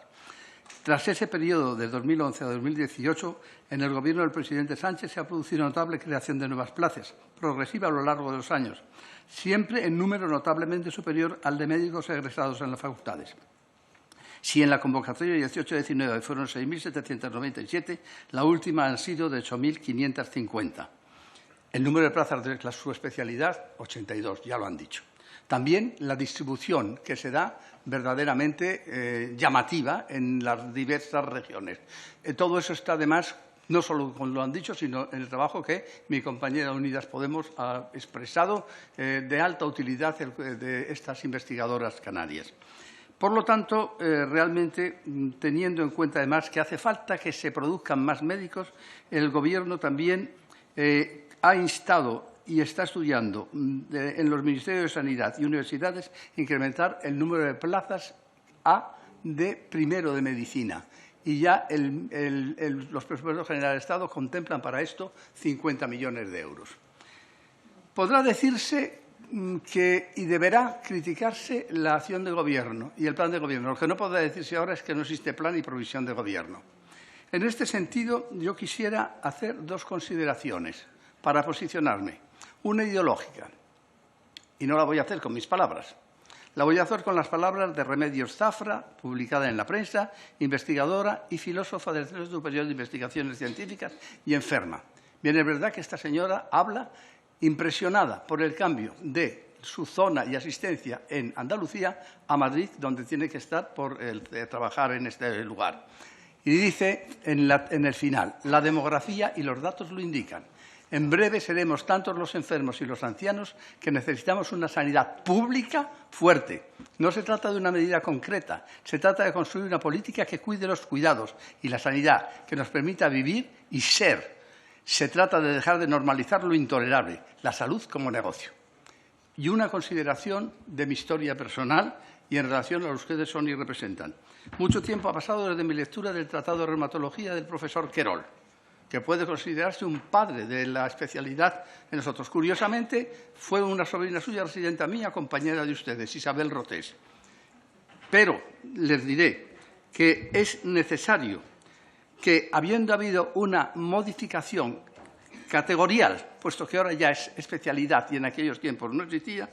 Tras ese periodo de 2011 a 2018, en el Gobierno del presidente Sánchez se ha producido notable creación de nuevas plazas, progresiva a lo largo de los años, siempre en número notablemente superior al de médicos egresados en las facultades. Si en la convocatoria 18-19 fueron 6.797, la última han sido de 8.550. El número de plazas de la subespecialidad, 82, ya lo han dicho. También la distribución que se da verdaderamente llamativa en las diversas regiones. Todo eso está, además, no solo con lo han dicho, sino en el trabajo que mi compañera de Unidas Podemos ha expresado de alta utilidad de estas investigadoras canarias. Por lo tanto, realmente, teniendo en cuenta, además, que hace falta que se produzcan más médicos, el Gobierno también ha instado y está estudiando en los Ministerios de Sanidad y universidades incrementar el número de plazas de primero de medicina. Y ya los presupuestos generales del Estado contemplan para esto 50 millones de euros. Podrá decirse y deberá criticarse la acción de Gobierno y el plan de Gobierno. Lo que no podrá decirse ahora es que no existe plan y provisión de Gobierno. En este sentido, yo quisiera hacer dos consideraciones para posicionarme. Una ideológica, y no la voy a hacer con mis palabras. La voy a hacer con las palabras de Remedios Zafra, publicada en la prensa, investigadora y filósofa del Centro Superior de Investigaciones Científicas y enferma. Bien, es verdad que esta señora habla impresionada por el cambio de su zona y asistencia en Andalucía a Madrid, donde tiene que estar por trabajar en este lugar. Y dice en el final, la demografía y los datos lo indican. En breve seremos tantos los enfermos y los ancianos que necesitamos una sanidad pública fuerte. No se trata de una medida concreta, se trata de construir una política que cuide los cuidados y la sanidad, que nos permita vivir y ser. Se trata de dejar de normalizar lo intolerable, la salud como negocio. Y una consideración de mi historia personal y en relación a lo que ustedes son y representan. Mucho tiempo ha pasado desde mi lectura del Tratado de Reumatología del profesor Querol, que puede considerarse un padre de la especialidad en nosotros. Curiosamente, fue una sobrina suya, residenta mía, compañera de ustedes, Isabel Rotés. Pero les diré que es necesario que, habiendo habido una modificación categorial, puesto que ahora ya es especialidad y en aquellos tiempos no existía,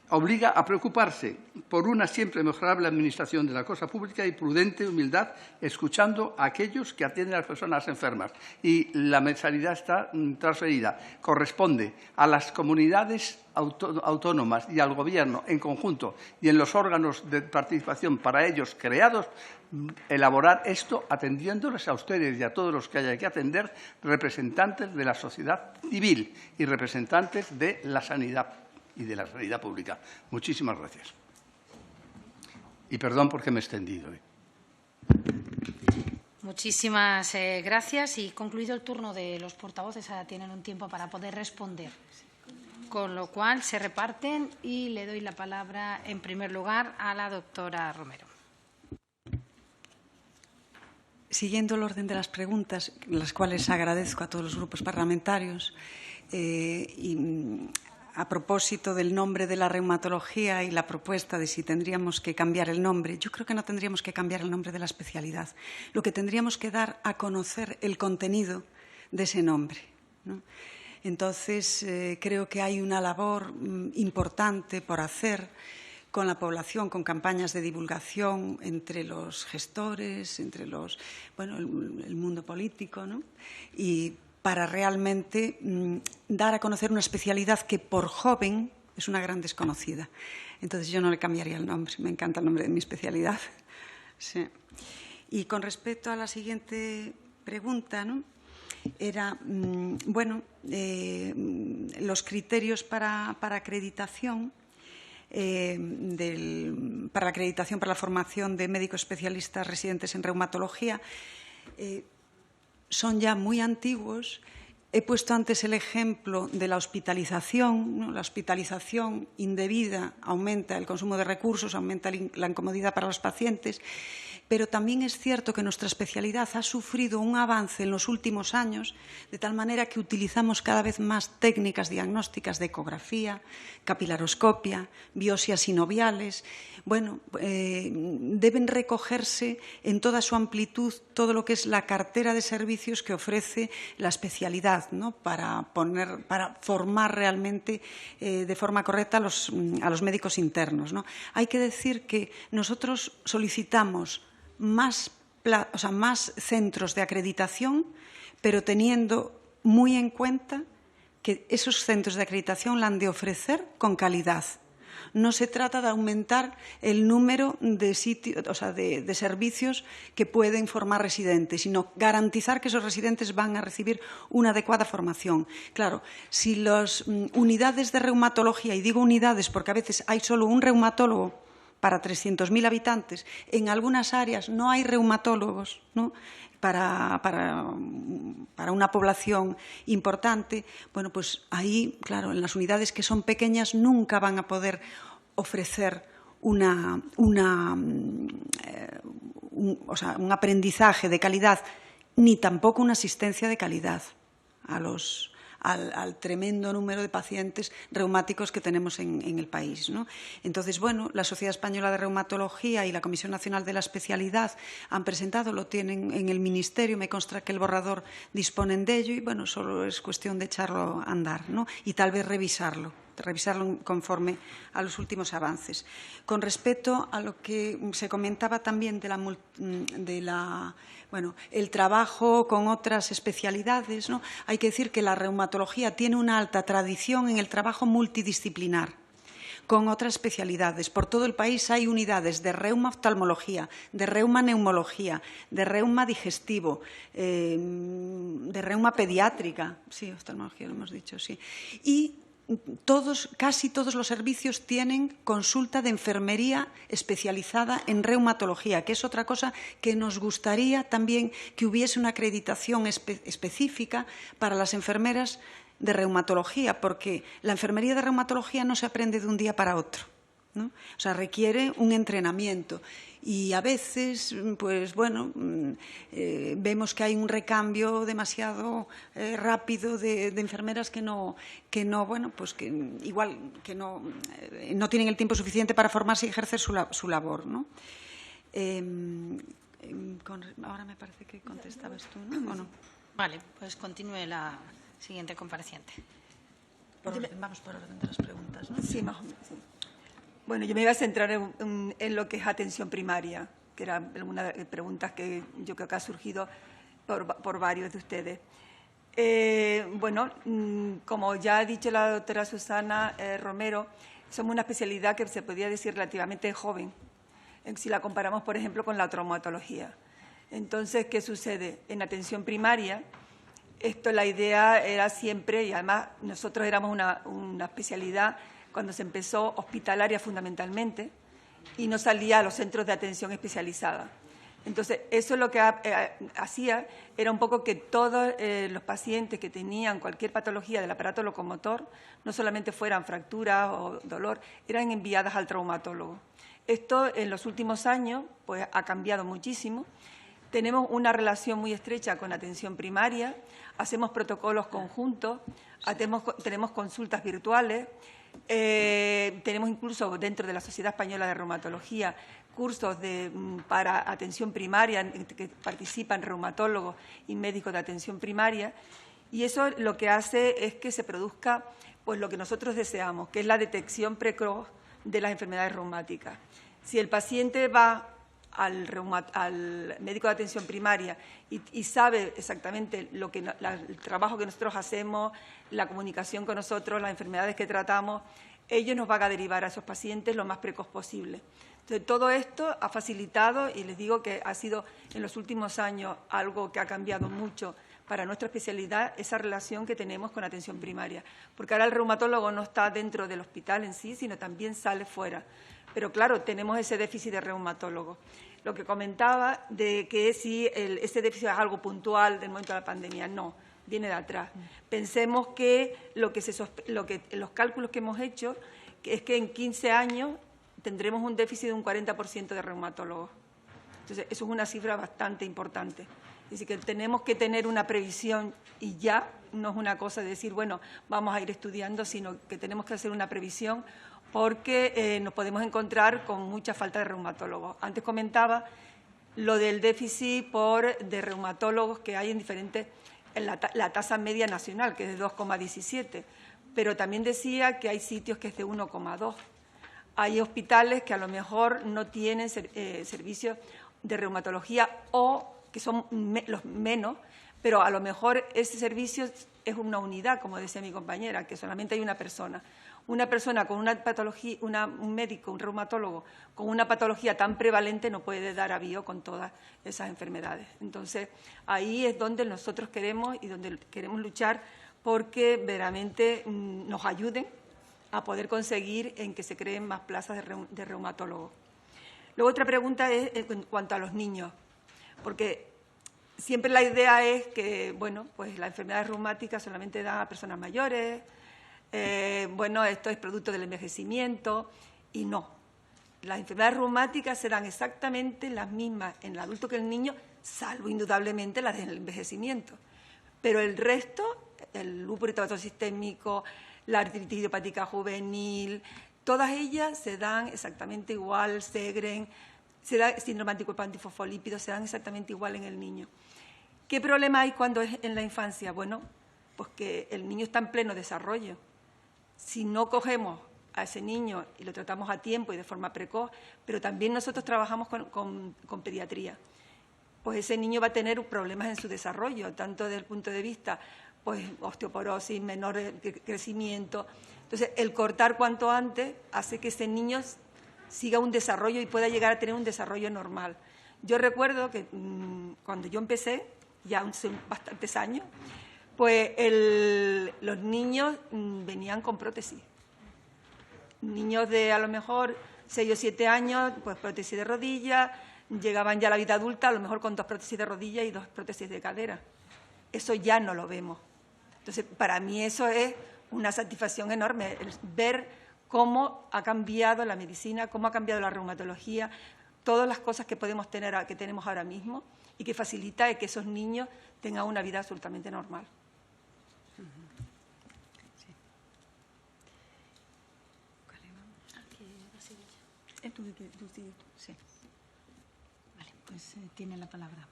obliga a preocuparse por una siempre mejorable administración de la cosa pública y prudente humildad, escuchando a aquellos que atienden a las personas enfermas. Y la sanidad está transferida, corresponde a las comunidades autónomas y al Gobierno en conjunto y en los órganos de participación para ellos creados, elaborar esto atendiéndoles a ustedes y a todos los que haya que atender, representantes de la sociedad civil y representantes de la sanidad y de la sanidad pública. Muchísimas gracias. Y perdón porque me he extendido. Muchísimas gracias. Y concluido el turno de los portavoces, ahora tienen un tiempo para poder responder. Con lo cual se reparten y le doy la palabra en primer lugar a la doctora Romero. Siguiendo el orden de las preguntas, las cuales agradezco a todos los grupos parlamentarios, a propósito del nombre de la reumatología y la propuesta de si tendríamos que cambiar el nombre, yo creo que no tendríamos que cambiar el nombre de la especialidad. Lo que tendríamos que dar a conocer el contenido de ese nombre, ¿no? Entonces, creo que hay una labor importante por hacer con la población, con campañas de divulgación entre los gestores, entre los, bueno, el mundo político, ¿no? Y para realmente dar a conocer una especialidad que por joven es una gran desconocida. Entonces yo no le cambiaría el nombre, me encanta el nombre de mi especialidad. Sí. Y con respecto a la siguiente pregunta, ¿no? Era, bueno, los criterios para acreditación, para la acreditación para la formación de médicos especialistas residentes en reumatología, son ya muy antiguos. He puesto antes el ejemplo de la hospitalización, ¿no? La hospitalización indebida aumenta el consumo de recursos, aumenta la incomodidad para los pacientes, pero también es cierto que nuestra especialidad ha sufrido un avance en los últimos años, de tal manera que utilizamos cada vez más técnicas diagnósticas de ecografía, capilaroscopia, biopsias sinoviales. Bueno, deben recogerse en toda su amplitud todo lo que es la cartera de servicios que ofrece la especialidad, ¿no? para formar realmente de forma correcta a los médicos internos, ¿no? Hay que decir que nosotros solicitamos más centros de acreditación, pero teniendo muy en cuenta que esos centros de acreditación la han de ofrecer con calidad. No se trata de aumentar el número de sitios, de servicios que pueden formar residentes, sino garantizar que esos residentes van a recibir una adecuada formación. Claro, si las unidades de reumatología, y digo unidades porque a veces hay solo un reumatólogo para 300.000 habitantes, en algunas áreas no hay reumatólogos, ¿no? Para una población importante, bueno, pues ahí, claro, en las unidades que son pequeñas nunca van a poder ofrecer un aprendizaje de calidad, ni tampoco una asistencia de calidad al tremendo número de pacientes reumáticos que tenemos en el país, ¿no? Entonces, bueno, la Sociedad Española de Reumatología y la Comisión Nacional de la Especialidad han presentado, lo tienen en el Ministerio, me consta que el borrador disponen de ello y, bueno, solo es cuestión de echarlo a andar, ¿no? Y tal vez revisarlo conforme a los últimos avances. Con respecto a lo que se comentaba también el trabajo con otras especialidades, ¿no? Hay que decir que la reumatología tiene una alta tradición en el trabajo multidisciplinar. con otras especialidades. Por todo el país hay unidades de reuma oftalmología, de reuma neumología, de reuma digestivo, de reuma pediátrica. Sí, oftalmología lo hemos dicho, sí. Y casi todos los servicios tienen consulta de enfermería especializada en reumatología, que es otra cosa que nos gustaría también que hubiese una acreditación específica para las enfermeras de reumatología, porque la enfermería de reumatología no se aprende de un día para otro, ¿no? O sea, requiere un entrenamiento. Y a veces, pues bueno, vemos que hay un recambio demasiado rápido de enfermeras que no, bueno, pues que igual que no tienen el tiempo suficiente para formarse y ejercer su labor, ¿no? Ahora me parece que contestabas tú, ¿no? ¿O no? Vale, pues continúe la siguiente compareciente. Vamos por orden de las preguntas, ¿no? Sí, más o menos, sí. Bueno, yo me iba a centrar en lo que es atención primaria, que era una de las preguntas que yo creo que ha surgido por varios de ustedes. Bueno, como ya ha dicho la doctora Susana Romero, somos una especialidad que se podría decir relativamente joven, si la comparamos, por ejemplo, con la traumatología. Entonces, ¿qué sucede? En atención primaria, la idea era siempre, y además nosotros éramos una especialidad cuando se empezó hospitalaria fundamentalmente y no salía a los centros de atención especializada. Entonces, eso lo que hacía era un poco que todos los pacientes que tenían cualquier patología del aparato locomotor, no solamente fueran fracturas o dolor, eran enviadas al traumatólogo. Esto en los últimos años pues, ha cambiado muchísimo. Tenemos una relación muy estrecha con atención primaria, hacemos protocolos conjuntos, tenemos consultas virtuales, tenemos incluso dentro de la Sociedad Española de Reumatología cursos para atención primaria en que participan reumatólogos y médicos de atención primaria, y eso lo que hace es que se produzca pues, lo que nosotros deseamos, que es la detección precoz de las enfermedades reumáticas. Si el paciente va al médico de atención primaria y sabe exactamente el trabajo que nosotros hacemos, la comunicación con nosotros, las enfermedades que tratamos, ellos nos van a derivar a esos pacientes lo más precoz posible. Entonces, todo esto ha facilitado, y les digo que ha sido en los últimos años algo que ha cambiado mucho para nuestra especialidad, esa relación que tenemos con atención primaria. Porque ahora el reumatólogo no está dentro del hospital en sí, sino también sale fuera. Pero claro, tenemos ese déficit de reumatólogos. Lo que comentaba de que si ese déficit es algo puntual del momento de la pandemia, no, viene de atrás. Pensemos que los cálculos que hemos hecho es que en 15 años tendremos un déficit de un 40% de reumatólogos. Entonces, eso es una cifra bastante importante. Es decir, que tenemos que tener una previsión y ya no es una cosa de decir, bueno, vamos a ir estudiando, sino que tenemos que hacer una previsión porque nos podemos encontrar con mucha falta de reumatólogos. Antes comentaba lo del déficit de reumatólogos que hay en la tasa media nacional, que es de 2,17, pero también decía que hay sitios que es de 1,2. Hay hospitales que a lo mejor no tienen servicios de reumatología o que son los menos, pero a lo mejor ese servicio es una unidad, como decía mi compañera, que solamente hay una persona. Una persona con una patología, un médico, un reumatólogo, con una patología tan prevalente no puede dar avío con todas esas enfermedades. Entonces, ahí es donde nosotros queremos y donde queremos luchar porque verdaderamente nos ayuden a poder conseguir en que se creen más plazas de reumatólogos. Luego, otra pregunta es en cuanto a los niños, porque siempre la idea es que, bueno, pues las enfermedades reumáticas solamente dan a personas mayores. Bueno, esto es producto del envejecimiento y no. Las enfermedades reumáticas serán exactamente las mismas en el adulto que en el niño, salvo indudablemente las del envejecimiento. Pero el resto, el lúpus eritematoso sistémico, la artritis idiopática juvenil, todas ellas se dan exactamente igual, Sjögren, se da síndrome anticuerpo-antifosfolípido, se dan exactamente igual en el niño. ¿Qué problema hay cuando es en la infancia? Bueno, pues que el niño está en pleno desarrollo. Si no cogemos a ese niño y lo tratamos a tiempo y de forma precoz, pero también nosotros trabajamos con pediatría, pues ese niño va a tener problemas en su desarrollo, tanto desde el punto de vista pues, osteoporosis, menor crecimiento. Entonces, el cortar cuanto antes hace que ese niño siga un desarrollo y pueda llegar a tener un desarrollo normal. Yo recuerdo que cuando yo empecé, ya hace bastantes años, pues los niños venían con prótesis. Niños de a lo mejor 6 o 7 años, pues prótesis de rodilla, llegaban ya a la vida adulta a lo mejor con 2 prótesis de rodilla y 2 prótesis de cadera. Eso ya no lo vemos. Entonces, para mí eso es una satisfacción enorme, ver cómo ha cambiado la medicina, cómo ha cambiado la reumatología, todas las cosas que podemos tener, que tenemos ahora mismo y que facilita que esos niños tengan una vida absolutamente normal. Sí. Vale, pues tiene la palabra.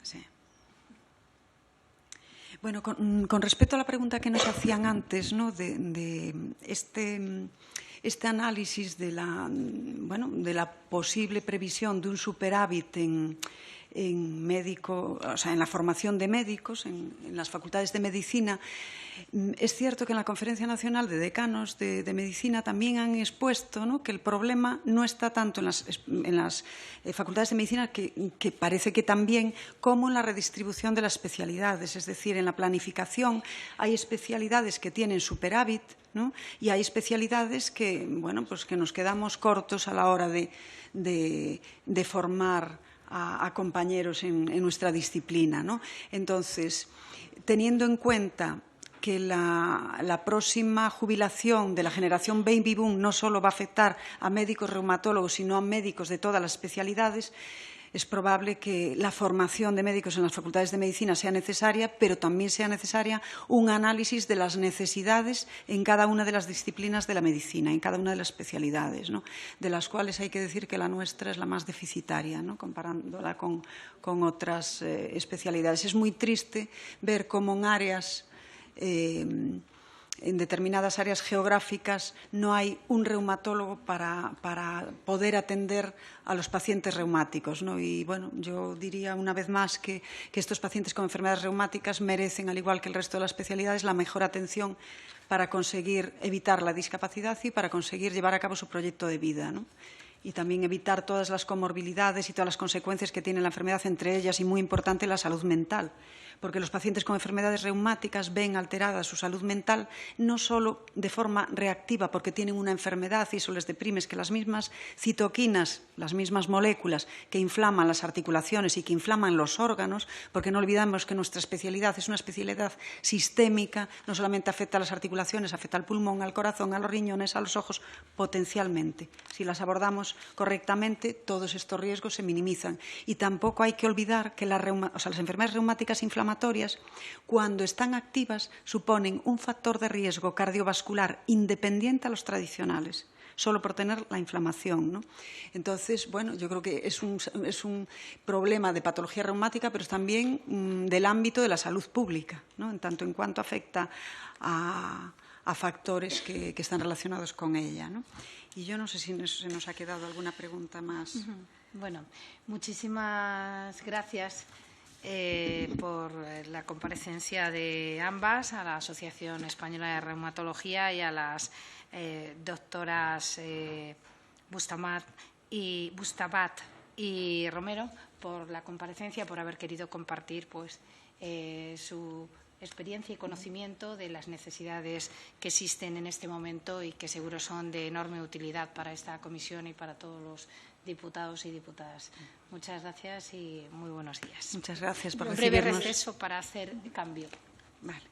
Sí. Bueno, con respecto a la pregunta que nos hacían antes, ¿no?, de este análisis de la posible previsión de un superávit en médico, o sea, en la formación de médicos, en las facultades de medicina. Es cierto que en la Conferencia Nacional de Decanos de Medicina también han expuesto, ¿no?, que el problema no está tanto en las facultades de medicina, que parece que también, como en la redistribución de las especialidades. Es decir, en la planificación hay especialidades que tienen superávit, ¿no?, y hay especialidades que, bueno, pues que nos quedamos cortos a la hora de formar a compañeros en nuestra disciplina, ¿no? Entonces, teniendo en cuenta que la próxima jubilación de la generación baby boom no solo va a afectar a médicos reumatólogos, sino a médicos de todas las especialidades, es probable que la formación de médicos en las facultades de medicina sea necesaria, pero también sea necesaria un análisis de las necesidades en cada una de las disciplinas de la medicina, en cada una de las especialidades, ¿no?, de las cuales hay que decir que la nuestra es la más deficitaria, ¿no?, comparándola con otras especialidades. Es muy triste ver cómo en áreas en determinadas áreas geográficas no hay un reumatólogo para poder atender a los pacientes reumáticos, ¿no? Y, bueno, yo diría una vez más que estos pacientes con enfermedades reumáticas merecen, al igual que el resto de las especialidades, la mejor atención para conseguir evitar la discapacidad y para conseguir llevar a cabo su proyecto de vida, ¿no? Y también evitar todas las comorbilidades y todas las consecuencias que tiene la enfermedad, entre ellas, y muy importante, la salud mental. Porque los pacientes con enfermedades reumáticas ven alterada su salud mental no solo de forma reactiva porque tienen una enfermedad y eso les deprime, es que las mismas citoquinas, las mismas moléculas que inflaman las articulaciones y que inflaman los órganos, porque no olvidamos que nuestra especialidad es una especialidad sistémica, no solamente afecta a las articulaciones, afecta al pulmón, al corazón, a los riñones, a los ojos, potencialmente. Si las abordamos correctamente, todos estos riesgos se minimizan. Y tampoco hay que olvidar que las enfermedades reumáticas inflamatorias, cuando están activas, suponen un factor de riesgo cardiovascular independiente a los tradicionales, solo por tener la inflamación, ¿no? Entonces, bueno, yo creo que es un problema de patología reumática, pero es también del ámbito de la salud pública, ¿no?, en tanto en cuanto afecta a factores que están relacionados con ella, ¿no? Y yo no sé si se nos ha quedado alguna pregunta más. Bueno, muchísimas gracias por la comparecencia de ambas, a la Asociación Española de Reumatología y a las doctoras Bustabat y Romero por la comparecencia, por haber querido compartir pues, su experiencia y conocimiento de las necesidades que existen en este momento y que seguro son de enorme utilidad para esta comisión y para todos los diputados y diputadas. Muchas gracias y muy buenos días. Muchas gracias por recibirnos. recibirnos. Un breve receso para hacer cambio. Vale.